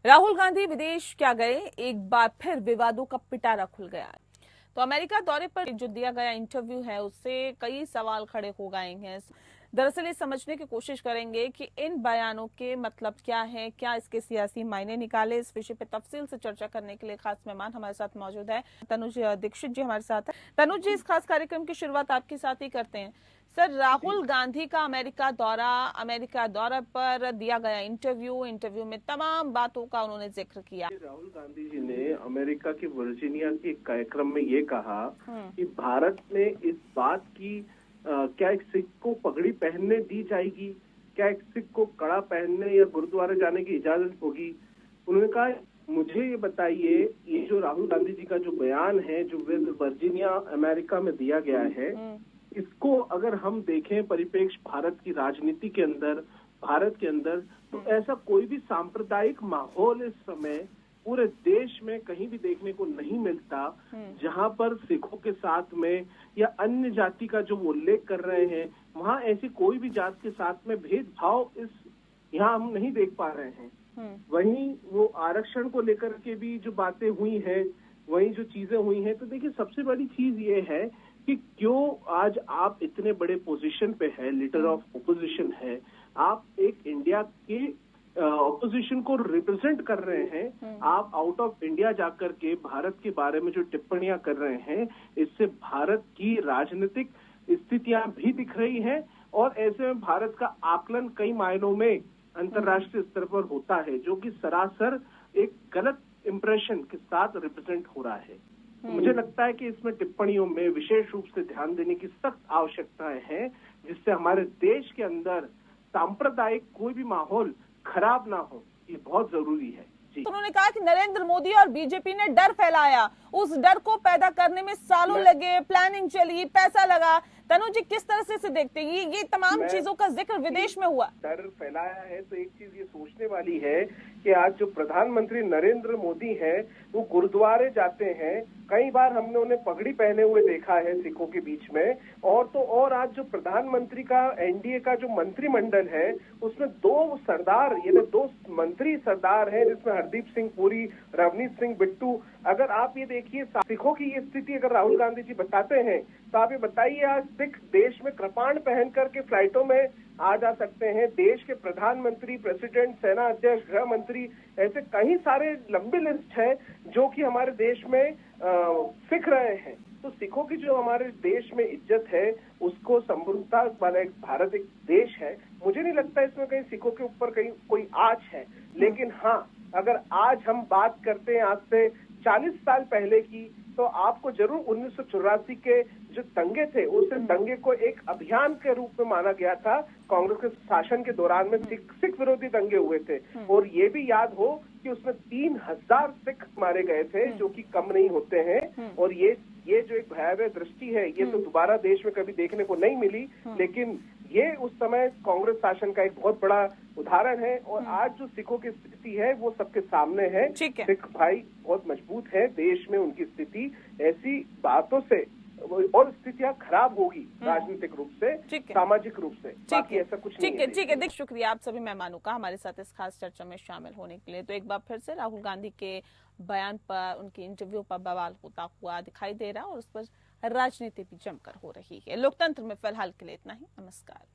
राहुल गांधी विदेश क्या गए, एक बार फिर विवादों का पिटारा खुल गया। तो अमेरिका दौरे पर जो दिया गया इंटरव्यू है उससे कई सवाल खड़े हो गए हैं। दरअसल ये समझने की कोशिश करेंगे कि इन बयानों के मतलब क्या है, क्या इसके सियासी मायने निकाले। इस विषय पे तफसील से चर्चा करने के लिए खास मेहमान हमारे साथ मौजूद है। तनुज दीक्षित जी हमारे साथ है। तनुज जी, इस खास कार्यक्रम की शुरुआत आपके साथ ही करते हैं। सर, राहुल गांधी का अमेरिका दौरा पर दिया गया इंटरव्यू में तमाम बातों का उन्होंने जिक्र किया। राहुल गांधी जी ने अमेरिका के वर्जीनिया के कार्यक्रम में ये कहा कि भारत में इस बात की क्या एक सिख को पगड़ी पहनने दी जाएगी, क्या एक सिख को कड़ा पहनने या गुरुद्वारे जाने की इजाजत होगी। उन्होंने कहा, मुझे ये बताइए, ये जो राहुल गांधी जी का जो बयान है जो वर्जीनिया अमेरिका में दिया गया है, इसको अगर हम देखें परिप्रेक्ष्य भारत की राजनीति के अंदर, भारत के अंदर, तो ऐसा कोई भी सांप्रदायिक माहौल इस समय पूरे देश में कहीं भी देखने को नहीं मिलता जहां पर सिखों के साथ में या अन्य जाति का जो वो उल्लेख कर रहे हैं, वहां ऐसी कोई भी जात के साथ में भेदभाव इस यहाँ हम नहीं देख पा रहे हैं। वहीं वो आरक्षण को लेकर के भी जो बातें हुई हैं, वहीं जो चीजें हुई हैं, तो देखिए सबसे बड़ी चीज ये है कि क्यों आज आप इतने बड़े पोजीशन पे है, लीडर ऑफ ओपोजिशन है, आप एक इंडिया के ऑपोजिशन को रिप्रेजेंट कर रहे हैं, आप आउट ऑफ इंडिया जाकर के भारत के बारे में जो टिप्पणियां कर रहे हैं, इससे भारत की राजनीतिक स्थितियां भी दिख रही हैं और ऐसे में भारत का आकलन कई मायनों में अंतर्राष्ट्रीय स्तर पर होता है, जो कि सरासर एक गलत इंप्रेशन के साथ रिप्रेजेंट हो रहा है। मुझे लगता है कि इसमें टिप्पणियों में विशेष रूप से ध्यान देने की सख्त आवश्यकताएं हैं, जिससे हमारे देश के अंदर सांप्रदायिक कोई भी माहौल खराब ना हो, ये बहुत जरूरी है। जी। तो उन्होंने कहा कि नरेंद्र मोदी और बीजेपी ने डर फैलाया, उस डर को पैदा करने में सालों लगे, प्लानिंग चली, पैसा लगा। तनुज जी, किस तरह से देखते हैं ये तमाम चीजों का जिक्र विदेश में हुआ? डर फैलाया है तो एक चीज ये सोचने वाली है कि आज जो प्रधानमंत्री नरेंद्र मोदी हैं, वो गुरुद्वारे जाते हैं, कई बार हमने उन्हें पगड़ी पहने हुए देखा है सिखों के बीच में, और तो और आज जो प्रधानमंत्री का एनडीए का जो मंत्रिमंडल है उसमें दो सरदार, यानी दो मंत्री सरदार हैं, जिसमें हरदीप सिंह पुरी, रवनीत सिंह बिट्टू। अगर आप ये देखिए सिखों की ये स्थिति अगर राहुल गांधी जी बताते हैं तो आप ये बताइए, आज सिख देश में कृपाण पहन करके फ्लाइटों में आ जा सकते हैं, देश के प्रधानमंत्री, प्रेसिडेंट, सेना अध्यक्ष, गृह मंत्री, ऐसे कई सारे लंबी लिस्ट है जो कि हमारे देश में सिख रहे हैं। तो सिखों की जो हमारे देश में इज्जत है, उसको समृद्धता वाला एक भारत एक देश है, मुझे नहीं लगता इसमें कहीं सिखों के ऊपर कहीं कोई आँच है। लेकिन हाँ, अगर आज हम बात करते हैं आज से 40 साल पहले की, तो आपको जरूर 1984 के जो दंगे थे, उस दंगे को एक अभियान के रूप में माना गया था। कांग्रेस के शासन के दौरान में सिख विरोधी दंगे हुए थे, और ये भी याद हो कि उसमें 3000 सिख मारे गए थे, जो कि कम नहीं होते हैं। और ये जो एक भयावह दृष्टि है, ये तो दोबारा देश में कभी देखने को नहीं मिली, लेकिन ये उस समय कांग्रेस शासन का एक बहुत बड़ा उदाहरण है। और आज जो सिखों की स्थिति है वो सबके सामने है। सिख भाई बहुत मजबूत है, देश में उनकी स्थिति ऐसी बातों से और स्थितियां खराब होगी, राजनीतिक रूप से, सामाजिक रूप से, बाकी ऐसा कुछ नहीं है। ठीक है। शुक्रिया आप सभी मेहमानों का हमारे साथ इस खास चर्चा में शामिल होने के लिए। तो एक बार फिर से राहुल गांधी के बयान पर, उनके इंटरव्यू पर बवाल होता हुआ दिखाई दे रहा है और उस पर राजनीति भी जमकर हो रही है। लोकतंत्र में फिलहाल के लिए इतना ही। नमस्कार।